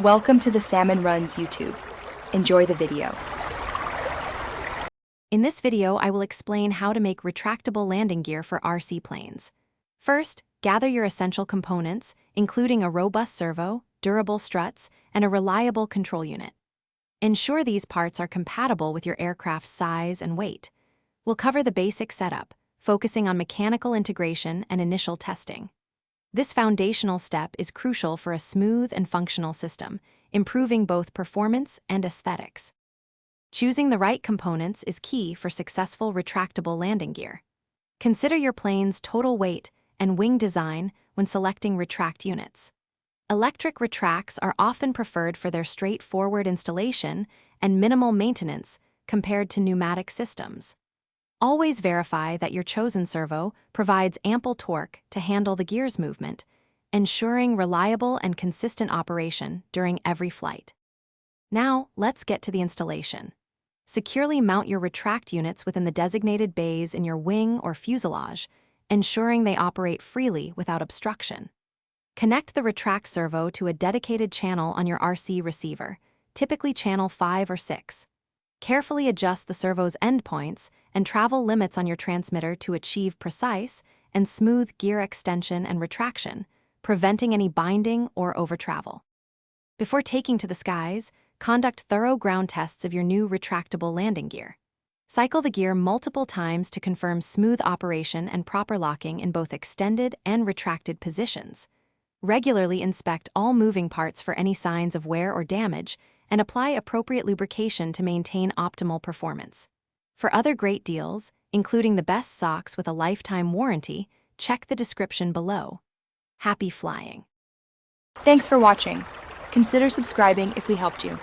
Welcome to the Salmon Runs YouTube. Enjoy the video. In this video, I will explain how to make retractable landing gear for RC planes. First, gather your essential components, including a robust servo, durable struts, and a reliable control unit. Ensure these parts are compatible with your aircraft's size and weight. We'll cover the basic setup, focusing on mechanical integration and initial testing. This foundational step is crucial for a smooth and functional system, improving both performance and aesthetics. Choosing the right components is key for successful retractable landing gear. Consider your plane's total weight and wing design when selecting retract units. Electric retracts are often preferred for their straightforward installation and minimal maintenance compared to pneumatic systems. Always verify that your chosen servo provides ample torque to handle the gear's movement, ensuring reliable and consistent operation during every flight. Now, let's get to the installation. Securely mount your retract units within the designated bays in your wing or fuselage, ensuring they operate freely without obstruction. Connect the retract servo to a dedicated channel on your RC receiver, typically channel 5 or 6. Carefully adjust the servo's endpoints and travel limits on your transmitter to achieve precise and smooth gear extension and retraction, preventing any binding or overtravel. Before taking to the skies, conduct thorough ground tests of your new retractable landing gear. Cycle the gear multiple times to confirm smooth operation and proper locking in both extended and retracted positions. Regularly inspect all moving parts for any signs of wear or damage, and apply appropriate lubrication to maintain optimal performance. For other great deals, including the best socks with a lifetime warranty, check the description below. Happy flying! Thanks for watching. Consider subscribing if we helped you.